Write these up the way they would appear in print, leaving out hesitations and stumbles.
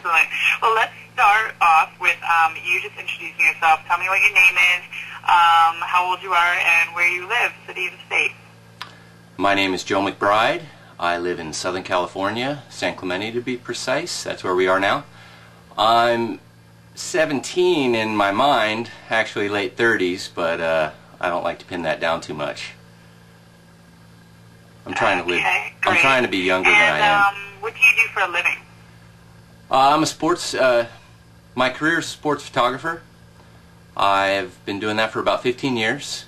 Excellent. Well, let's start off with you just introducing yourself. Tell me what your name is, how old you are, and where you live, city and state. My name is Joe McBride. I live in Southern California, San Clemente to be precise. That's where we are now. I'm 17 in my mind, actually late 30s, but I don't like to pin that down too much. I'm trying to live. Great. I'm trying to be younger than I am. What do you do for a living? I'm a sports. My career is a sports photographer. I've been doing that for about 15 years.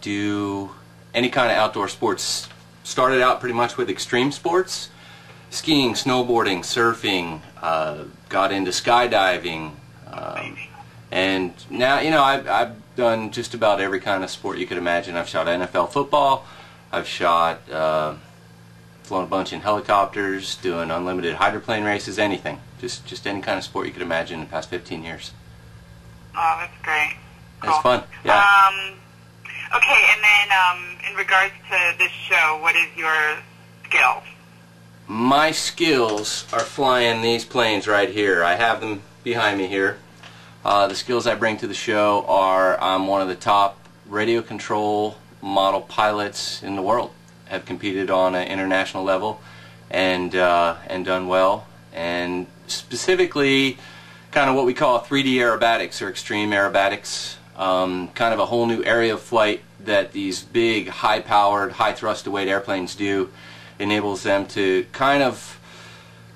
Do any kind of outdoor sports. Started out pretty much with extreme sports, skiing, snowboarding, surfing. Got into skydiving, and now I've done just about every kind of sport you could imagine. I've shot NFL football. I've shot, flown a bunch in helicopters, doing unlimited hydroplane races, anything. Just any kind of sport you could imagine in the past 15 years. Oh, that's great. Cool. It's fun, yeah. Okay, and then in regards to this show, what is your skill? My skills are flying these planes right here. I have them behind me here. The skills I bring to the show are I'm one of the top radio control model pilots in the world. Have competed on an international level and done well. And specifically, kind of what we call 3D aerobatics or extreme aerobatics. Kind of a whole new area of flight that these big, high-powered, high-thrust-to-weight airplanes do. Enables them to kind of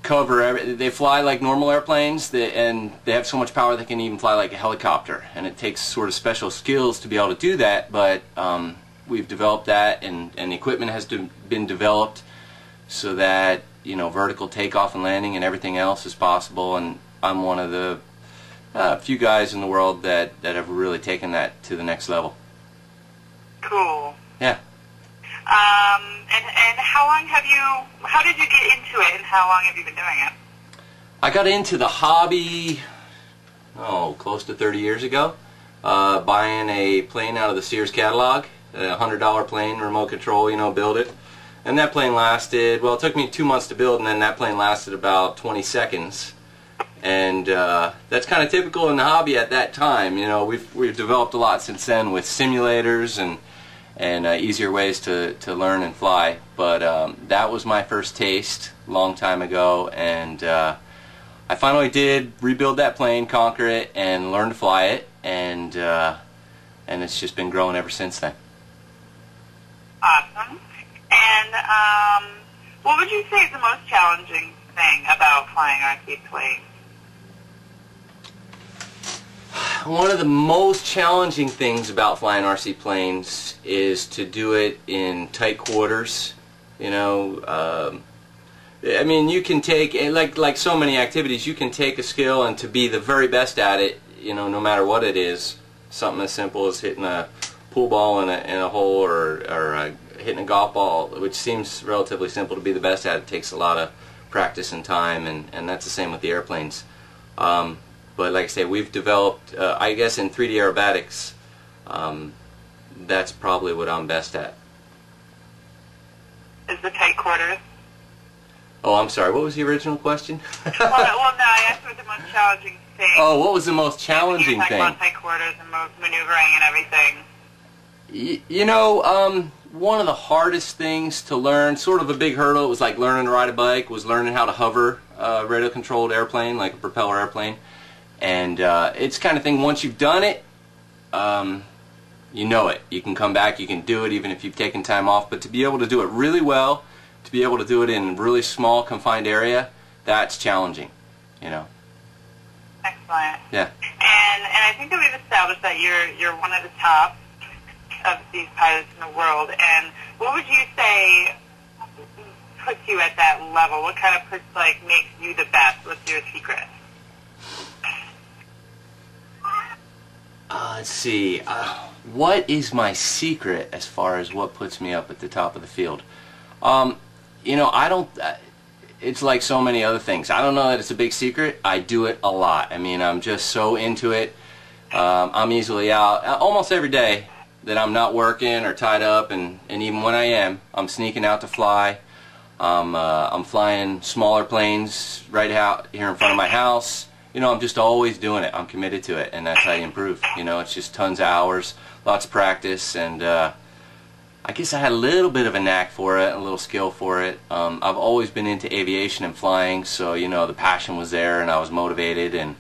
cover they fly like normal airplanes, and they have so much power they can even fly like a helicopter, and it takes sort of special skills to be able to do that, but we've developed that, and the equipment has been developed so that vertical takeoff and landing and everything else is possible, and I'm one of the few guys in the world that have really taken that to the next level. Cool. Yeah. And how did you get into it, and how long have you been doing it? I got into the hobby, close to 30 years ago, buying a plane out of the Sears catalog, a $100 plane, remote control, build it. And that plane lasted, well, it took me 2 months to build, and then that plane lasted about 20 seconds. And that's kind of typical in the hobby at that time. We've developed a lot since then with simulators and easier ways to learn and fly, but that was my first taste a long time ago, and I finally did rebuild that plane, conquer it, and learn to fly it, and it's just been growing ever since then. Awesome. And what would you say is the most challenging thing about flying RC planes? One of the most challenging things about flying RC planes is to do it in tight quarters. I mean, you can take, like so many activities, you can take a skill and to be the very best at it, no matter what it is. Something as simple as hitting a pool ball in a hole, or hitting a golf ball, which seems relatively simple to be the best at. It takes a lot of practice and time, and that's the same with the airplanes. But like I say, we've developed, I guess in 3D aerobatics, that's probably what I'm best at. Is the tight quarters? Oh, I'm sorry, what was the original question? well, no, I asked what the most challenging thing. Oh, what was the most challenging thing? About tight quarters and maneuvering and everything. One of the hardest things to learn, sort of a big hurdle, it was like learning to ride a bike, was learning how to hover a radio-controlled airplane, like a propeller airplane. And it's the kind of thing, once you've done it, you know it. You can come back, you can do it even if you've taken time off. But to be able to do it really well, to be able to do it in a really small, confined area, that's challenging, Excellent. Yeah. And I think that we've established that you're one of the top of these pilots in the world. And what would you say puts you at that level? What kind of makes you the best? What's your secret? Let's see. What is my secret as far as what puts me up at the top of the field? I don't. It's like so many other things. I don't know that it's a big secret. I do it a lot. I mean, I'm just so into it. I'm easily out almost every day that I'm not working or tied up, and even when I am, I'm sneaking out to fly. I'm flying smaller planes right out here in front of my house. You know, I'm just always doing it. I'm committed to it, and that's how you improve. You know, it's just tons of hours, lots of practice, and I guess I had a little bit of a knack for it, a little skill for it. I've always been into aviation and flying, so you know the passion was there, and I was motivated, and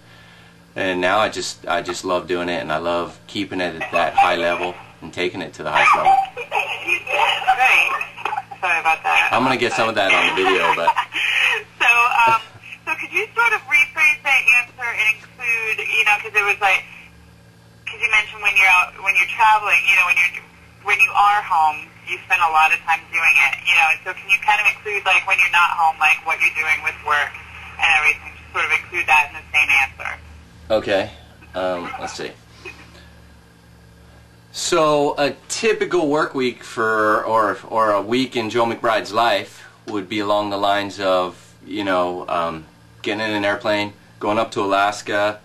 now I just love doing it, and I love keeping it at that high level and taking it to the highest level. Great. Sorry about that. I'm gonna get some of that on the video, but so could you sort of rephrase that answer and include, you know, because it was like, because you mentioned when you're out, when you're traveling, you know, when you are home, you spend a lot of time doing it, you know, and so can you kind of include, like, when you're not home, like, what you're doing with work and everything, just sort of include that in the same answer? Okay. Let's see. So a typical work week or a week in Joe McBride's life would be along the lines of, you know, getting in an airplane, going up to Alaska,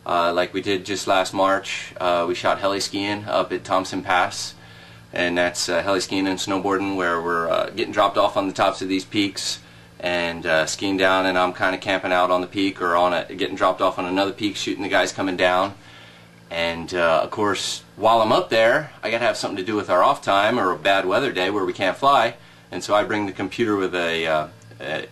like we did just last March. We shot heli skiing up at Thompson Pass, and that's heli skiing and snowboarding, where we're getting dropped off on the tops of these peaks and skiing down, and I'm kind of camping out on the peak or getting dropped off on another peak, shooting the guys coming down. And of course, while I'm up there, I got to have something to do with our off time or a bad weather day where we can't fly, and so I bring the computer with a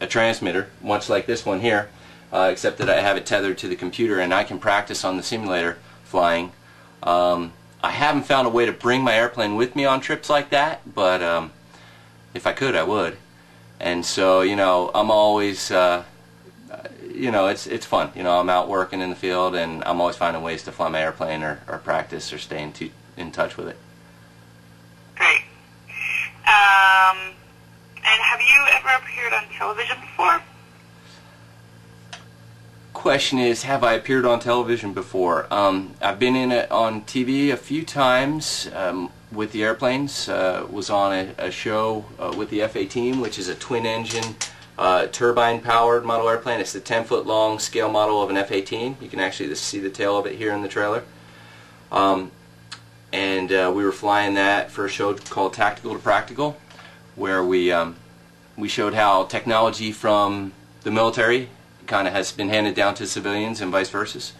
transmitter, much like this one here, except that I have it tethered to the computer, and I can practice on the simulator flying. I haven't found a way to bring my airplane with me on trips like that, but if I could, I would. And so, you know, I'm always, you know, it's fun. You know, I'm out working in the field, and I'm always finding ways to fly my airplane or practice or stay in touch with it. Great. And have you ever appeared on television before? Question is, have I appeared on television before? I've been in it on TV a few times with the airplanes. Was on a show with the F-18, which is a twin-engine, turbine-powered model airplane. It's the 10-foot long scale model of an F-18. You can actually just see the tail of it here in the trailer. And we were flying that for a show called Tactical to Practical, where we showed how technology from the military kind of has been handed down to civilians and vice versa.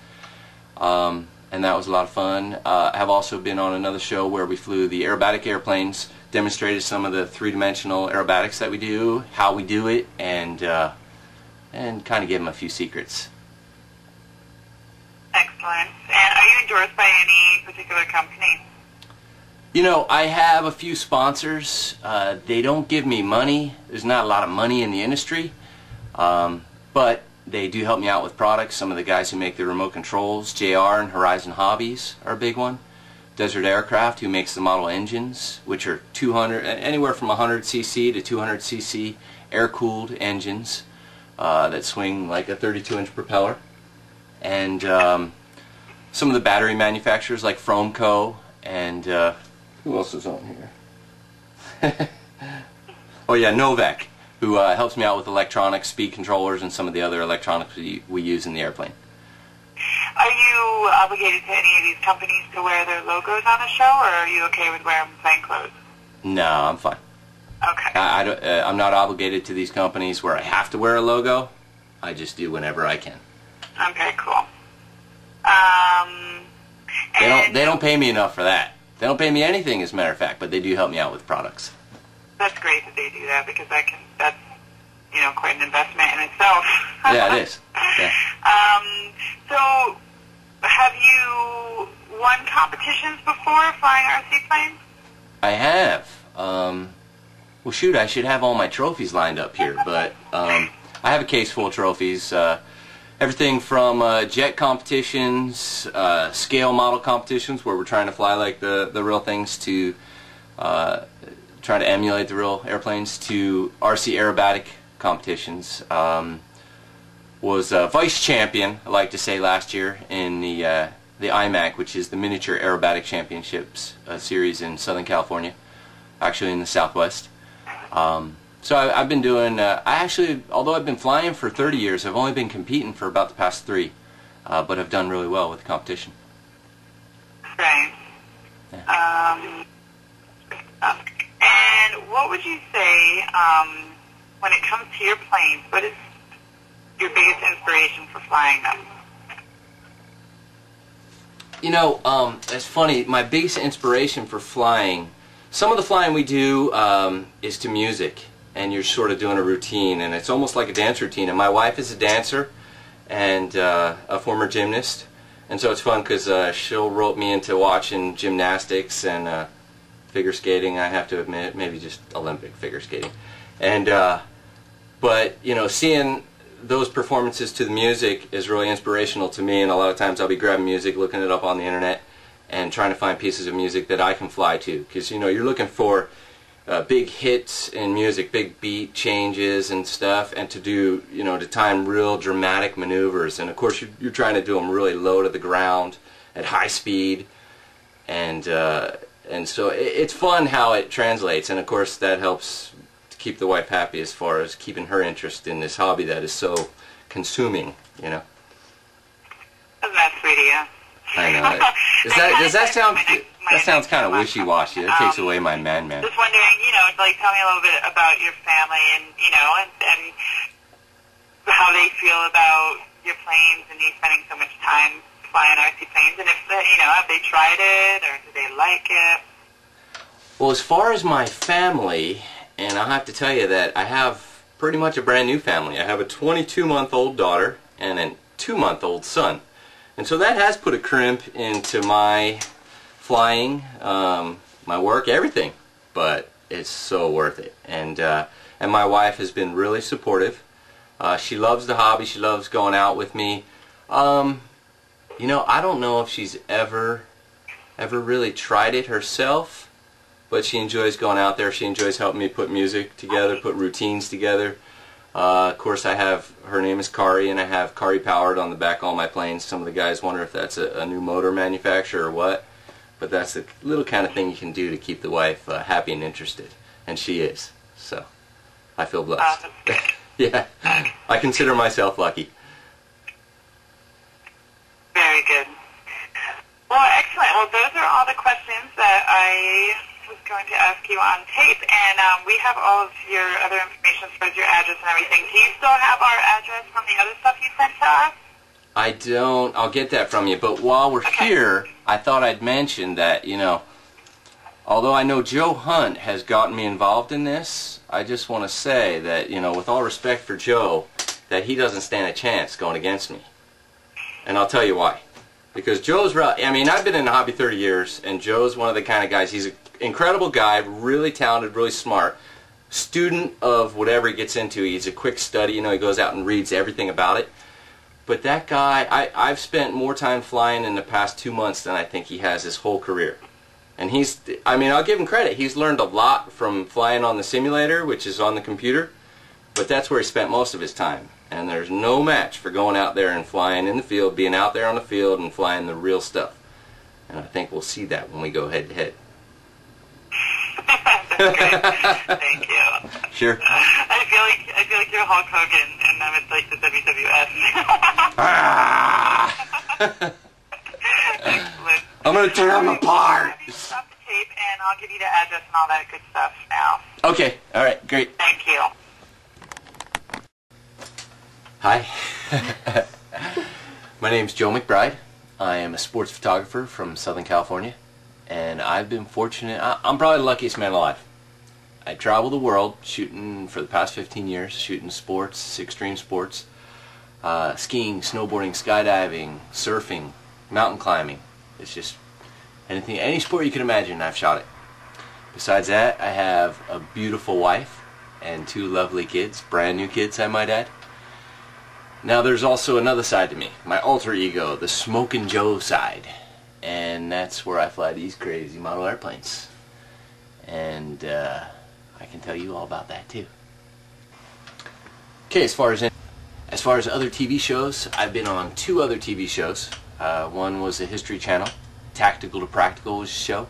And that was a lot of fun. I have also been on another show where we flew the aerobatic airplanes, demonstrated some of the three-dimensional aerobatics that we do, how we do it, and kind of gave them a few secrets. Excellent. And are you endorsed by any particular company? You know, I have a few sponsors. They don't give me money. There's not a lot of money in the industry, but they do help me out with products. Some of the guys who make the remote controls, JR and Horizon Hobbies are a big one. Desert Aircraft, who makes the model engines, which are 200, anywhere from 100cc to 200cc air-cooled engines that swing like a 32-inch propeller. And some of the battery manufacturers like Fromco, and who else is on here? Oh yeah, Novak, who helps me out with electronics, speed controllers, and some of the other electronics we use in the airplane. Are you obligated to any of these companies to wear their logos on the show, or are you okay with wearing plain clothes? No, I'm fine. Okay. I'm not obligated to these companies where I have to wear a logo. I just do whenever I can. Okay, cool. They don't pay me enough for that. They don't pay me anything, as a matter of fact, but they do help me out with products. That's great that they do that, because that's, you know, quite an investment in itself. Yeah, it is. Yeah. So, have you won competitions before flying RC planes? I have. Well, shoot, I should have all my trophies lined up here, but I have a case full of trophies. Everything from jet competitions, scale model competitions, where we're trying to fly like the real things, to trying to emulate the real airplanes, to RC aerobatic competitions. Was vice champion, I like to say, last year in the IMAC, which is the Miniature Aerobatic Championships series in Southern California, actually in the Southwest. So I've been doing, although I've been flying for 30 years, I've only been competing for about the past 3, but I've done really well with the competition. Right. Yeah. And what would you say, when it comes to your planes, what is your biggest inspiration for flying them? You know, it's funny. My biggest inspiration for flying, some of the flying we do is to music, and you're sort of doing a routine, and it's almost like a dance routine. And my wife is a dancer and a former gymnast, and so it's fun because she'll rope me into watching gymnastics and figure skating. I have to admit, maybe just Olympic figure skating, and but you know, seeing those performances to the music is really inspirational to me, and a lot of times I'll be grabbing music, looking it up on the internet, and trying to find pieces of music that I can fly to, because you know, you're looking for big hits in music, big beat changes and stuff, and to do, you know, to time real dramatic maneuvers, and of course you're trying to do them really low to the ground at high speed, and so it's fun how it translates, and of course that helps keep the wife happy as far as keeping her interest in this hobby that is so consuming, you know. That's sweet of you. I know. Does that sound? That sounds kind of wishy-washy. It takes away my man-man. Just wondering, you know, like tell me a little bit about your family and you know, and how they feel about your planes and you spending so much time flying RC planes, and if you know, have they tried it or do they like it? Well, as far as my family. And I'll have to tell you that I have pretty much a brand new family. I have a 22-month-old daughter and a 2-month-old son. And so that has put a crimp into my flying, my work, everything. But it's so worth it. And my wife has been really supportive. She loves the hobby. She loves going out with me. You know, I don't know if she's ever really tried it herself. But she enjoys going out there. She enjoys helping me put music together, put routines together. Of course, her name is Kari, and I have Kari Powered on the back of all my planes. Some of the guys wonder if that's a new motor manufacturer or what. But that's the little kind of thing you can do to keep the wife happy and interested. And she is. So, I feel blessed. Yeah, I consider myself lucky. Very good. Well, excellent. Well, those are all the questions that I was going to ask you on tape, and we have all of your other information, as far as your address and everything. Do you still have our address from the other stuff you sent to us? I don't. I'll get that from you. But while we're here, I thought I'd mention that, you know, although I know Joe Hunt has gotten me involved in this, I just want to say that, you know, with all respect for Joe, that he doesn't stand a chance going against me. And I'll tell you why. Because Joe's, I mean, I've been in the hobby 30 years, and Joe's one of the kind of guys, he's an incredible guy, really talented, really smart, student of whatever he gets into. He's a quick study, you know, he goes out and reads everything about it. But that guy, I've spent more time flying in the past 2 months than I think he has his whole career. And he's, I mean, I'll give him credit. He's learned a lot from flying on the simulator, which is on the computer, but that's where he spent most of his time. And there's no match for going out there and flying in the field, being out there on the field and flying the real stuff. And I think we'll see that when we go head to head. Thank you. Sure. I feel like you're Hulk Hogan, and I'm at like the WWF. Excellent. I'm gonna tear them apart. Stop the tape, and I'll give you the address and all that good stuff now. Okay. All right. Great. Thank you. Hi. My name's Joe McBride. I am a sports photographer from Southern California, and I've been fortunate. I'm probably the luckiest man alive. I travel the world shooting for the past 15 years, shooting sports, extreme sports, skiing, snowboarding, skydiving, surfing, mountain climbing. It's just anything, any sport you can imagine, I've shot it. Besides that, I have a beautiful wife and 2 lovely kids, brand new kids, I might add. Now there's also another side to me, my alter ego, the Smokin' Joe side. And that's where I fly these crazy model airplanes. And I can tell you all about that too. Okay, as far as other TV shows, I've been on 2 other TV shows. One was the History Channel, Tactical to Practical was a show.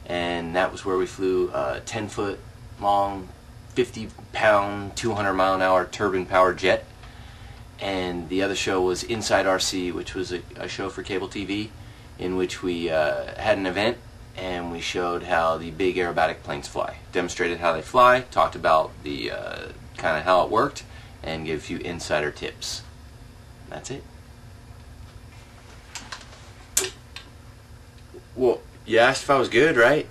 And that was where we flew a 10-foot long, 50-pound, 200-mile-an-hour turbine-powered jet. And the other show was Inside RC, which was a show for cable TV, in which we had an event and we showed how the big aerobatic planes fly. Demonstrated how they fly, talked about the kind of how it worked and give a few insider tips. That's it. Well, you asked if I was good, right?